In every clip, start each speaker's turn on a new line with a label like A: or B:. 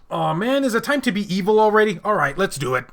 A: Aw man, is it time to be evil already? Alright, let's do it.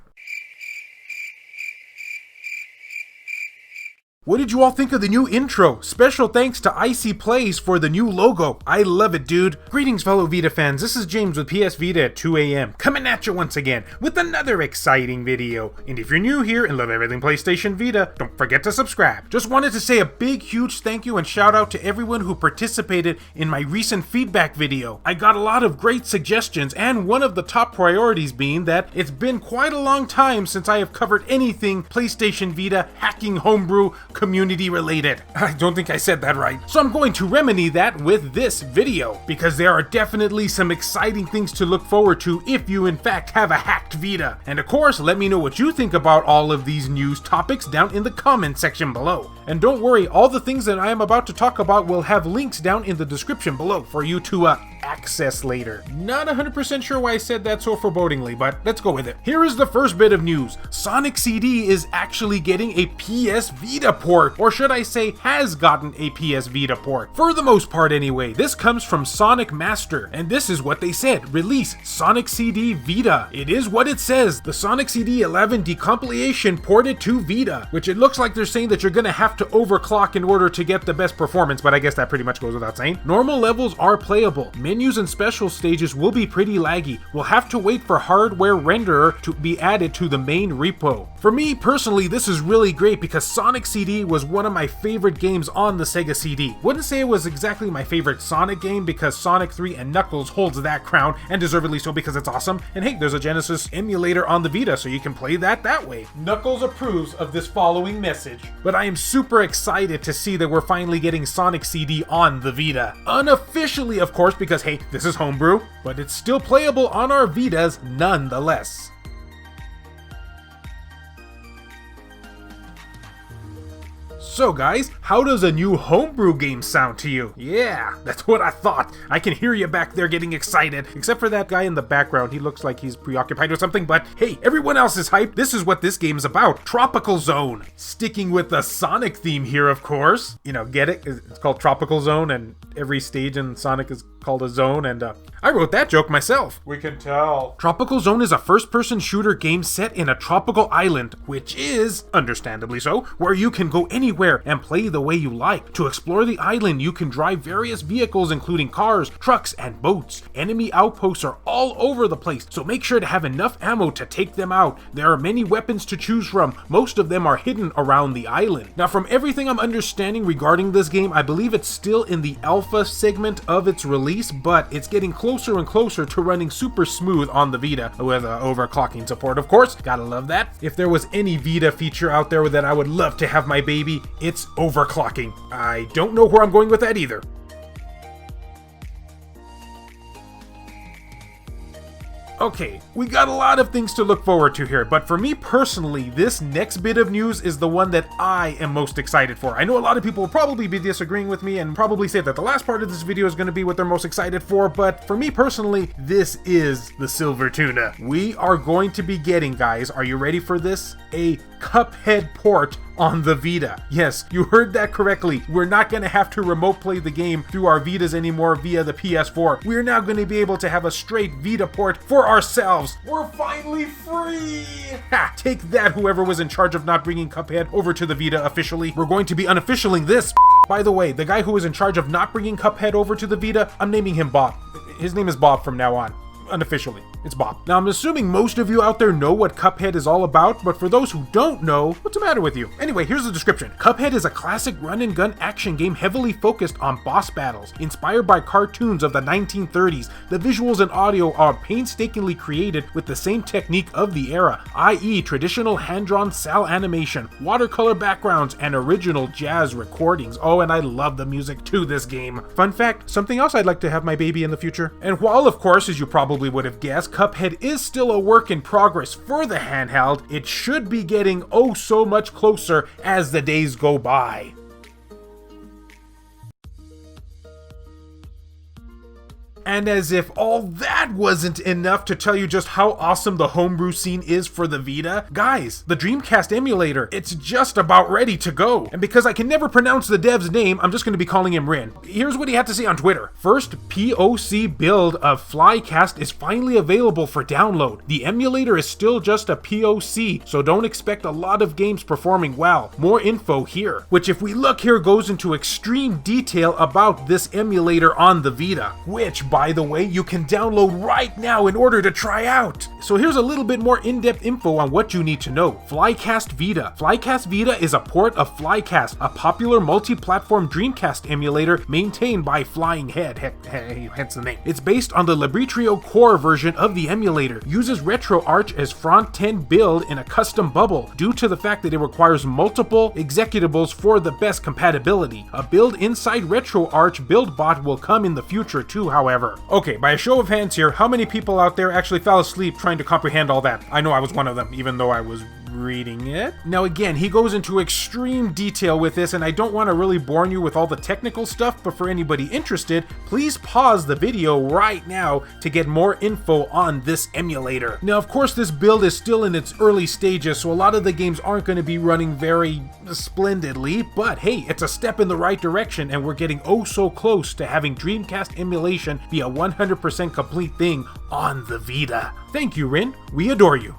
A: What did you all think of the new intro? Special thanks to Icy Plays for the new logo. I love it, dude. Greetings, fellow Vita fans. This is James with PS Vita at 2 a.m. coming at you once again with another exciting video. And if you're new here and love everything PlayStation Vita, don't forget to subscribe. Just wanted to say a big, huge thank you and shout out to everyone who participated in my recent feedback video. I got a lot of great suggestions, and one of the top priorities being that it's been quite a long time since I have covered anything PlayStation Vita, hacking, homebrew, community related. I don't think I said that right. So I'm going to remedy that with this video, because there are definitely some exciting things to look forward to if you in fact have a hacked Vita. And of course, let me know what you think about all of these news topics down in the comment section below. And don't worry, all the things that I am about to talk about will have links down in the description below for you to access later. Not 100% sure why I said that so forebodingly, but let's go with it. Here is the first bit of news. Sonic CD is actually getting a PS Vita port, or should I say has gotten a PS Vita port. For the most part anyway. This comes from Sonic Master, and this is what they said. Release Sonic CD Vita. It is what it says. The Sonic CD 11 decompilation ported to Vita, which it looks like they're saying that you're gonna have to overclock in order to get the best performance, but I guess that pretty much goes without saying. Normal levels are playable. Menus and special stages will be pretty laggy. We'll have to wait for hardware renderer to be added to the main repo. For me personally, this is really great because Sonic CD was one of my favorite games on the Sega CD. Wouldn't say it was exactly my favorite Sonic game because Sonic 3 and Knuckles holds that crown, and deservedly so because it's awesome. And hey, there's a Genesis emulator on the Vita, so you can play that way. Knuckles approves of this following message. But I am super excited to see that we're finally getting Sonic CD on the Vita. Unofficially, of course, because hey, this is Homebrew, but it's still playable on our Vitas nonetheless. So guys, how does a new Homebrew game sound to you? Yeah, that's what I thought. I can hear you back there getting excited, except for that guy in the background. He looks like he's preoccupied with something, but hey, everyone else is hyped. This is what this game's about. Tropical Zone. Sticking with the Sonic theme here, of course. You know, get it? It's called Tropical Zone, and every stage in Sonic is called a zone, and I wrote that joke myself. We can tell. Tropical Zone is a first-person shooter game set in a tropical island, which is, understandably so, where you can go anywhere and play the way you like. To explore the island, you can drive various vehicles including cars, trucks, and boats. Enemy outposts are all over the place, so make sure to have enough ammo to take them out. There are many weapons to choose from. Most of them are hidden around the island. Now, from everything I'm understanding regarding this game, I believe it's still in the alpha segment of its release, but it's getting closer and closer to running super smooth on the Vita, with overclocking support, of course. Gotta love that. If there was any Vita feature out there that I would love to have my baby, it's overclocking. I don't know where I'm going with that either. Okay, we got a lot of things to look forward to here, but for me personally, this next bit of news is the one that I am most excited for. I know a lot of people will probably be disagreeing with me and probably say that the last part of this video is going to be what they're most excited for, but for me personally, this is the silver tuna. We are going to be getting, guys, are you ready for this? A Cuphead port on the Vita. Yes, you heard that correctly. We're not going to have to remote play the game through our Vitas anymore via the PS4. We're now going to be able to have a straight Vita port for ourselves. We're finally free! Ha! Take that, whoever was in charge of not bringing Cuphead over to the Vita officially. We're going to be unofficialing this. By the way, the guy who was in charge of not bringing Cuphead over to the Vita, I'm naming him Bob. His name is Bob from now on. Unofficially, it's Bob. Now, I'm assuming most of you out there know what Cuphead is all about, but for those who don't know, what's the matter with you? Anyway, here's the description. Cuphead is a classic run-and-gun action game heavily focused on boss battles. Inspired by cartoons of the 1930s, the visuals and audio are painstakingly created with the same technique of the era, i.e. traditional hand-drawn cel animation, watercolor backgrounds, and original jazz recordings. Oh, and I love the music to this game. Fun fact, something else I'd like to have my baby in the future. And while, of course, as you probably would have guessed, Cuphead is still a work in progress for the handheld, it should be getting oh so much closer as the days go by. And as if all that wasn't enough to tell you just how awesome the homebrew scene is for the Vita, guys, the Dreamcast Emulator, it's just about ready to go. And because I can never pronounce the dev's name, I'm just going to be calling him Rin. Here's what he had to say on Twitter. First POC build of Flycast is finally available for download. The emulator is still just a POC, so don't expect a lot of games performing well. More info here, which if we look here goes into extreme detail about this emulator on the Vita, which by the way you can download right now in order to try out. So here's a little bit more in-depth info on what you need to know. Flycast Vita. Flycast Vita is a port of Flycast, a popular multi-platform Dreamcast emulator maintained by Flying Head, hence the name. It's based on the Libretrio core version of the emulator, uses RetroArch as front-end build in a custom bubble due to the fact that it requires multiple executables for the best compatibility. A build inside RetroArch build bot will come in the future too, however. Okay, by a show of hands here, how many people out there actually fell asleep trying to comprehend all that? I know I was one of them, even though I was reading it. Now again, he goes into extreme detail with this, and I don't want to really bore you with all the technical stuff, but for anybody interested, please pause the video right now to get more info on this emulator. Now of course this build is still in its early stages, so a lot of the games aren't going to be running very splendidly, but hey, it's a step in the right direction, and we're getting oh so close to having Dreamcast emulation be a 100% complete thing on the Vita. Thank you, Rin. We adore you.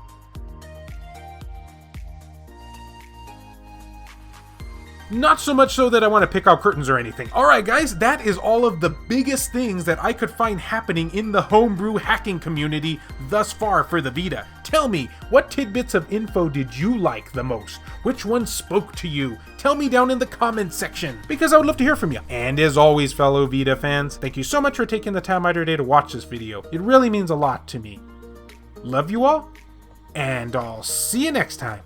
A: Not so much so that I want to pick out curtains or anything. Alright guys, that is all of the biggest things that I could find happening in the homebrew hacking community thus far for the Vita. Tell me, what tidbits of info did you like the most? Which one spoke to you? Tell me down in the comments section, because I would love to hear from you. And as always, fellow Vita fans, thank you so much for taking the time out of your day to watch this video. It really means a lot to me. Love you all, and I'll see you next time.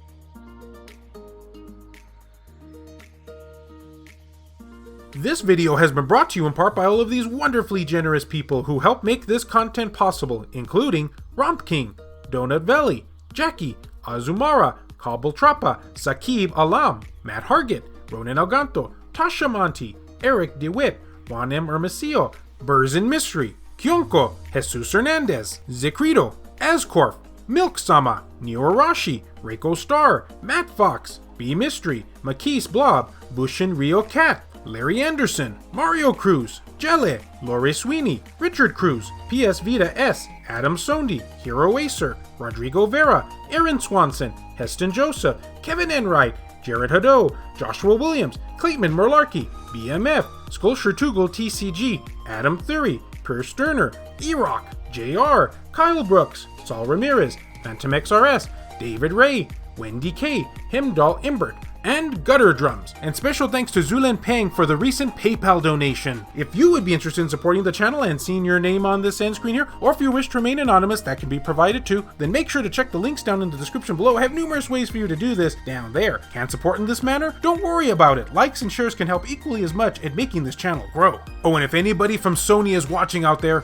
A: This video has been brought to you in part by all of these wonderfully generous people who help make this content possible, including Romp King, Donut Valley, Jackie, Azumara, Kabul Trappa, Sakib Alam, Matt Hargett, Ronan Alganto, Tasha Monty, Eric DeWitt, Juan M. Hermosillo, Burzin Mystery, Kyonko, Jesus Hernandez, Zikrito, Ascorf, Milk Sama, Neo Arashi, Reiko Star, Matt Fox, B Mystery, Makis Blob, Bushin Rio Cat, Larry Anderson, Mario Cruz, Jelle, Lori Sweeney, Richard Cruz, PS Vita S, Adam Sondi, Hero Acer, Rodrigo Vera, Aaron Swanson, Heston Joseph, Kevin Enright, Jared Haddo, Joshua Williams, Clayton Merlarkey, BMF, Skulshire Tugel TCG, Adam Thury, Per Sterner, E-Rock, JR, Kyle Brooks, Saul Ramirez, Phantom XRS, David Ray, Wendy K, Himdall Imbert, and Gutter Drums. And special thanks to Zulan Pang for the recent PayPal donation. If you would be interested in supporting the channel and seeing your name on this end screen here, or if you wish to remain anonymous, that can be provided too, then make sure to check the links down in the description below. I have numerous ways for you to do this down there. Can't support in this manner? Don't worry about it. Likes and shares can help equally as much in making this channel grow. Oh, and if anybody from Sony is watching out there,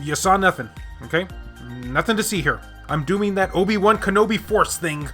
A: you saw nothing, okay? Nothing to see here. I'm doing that Obi-Wan Kenobi Force thing.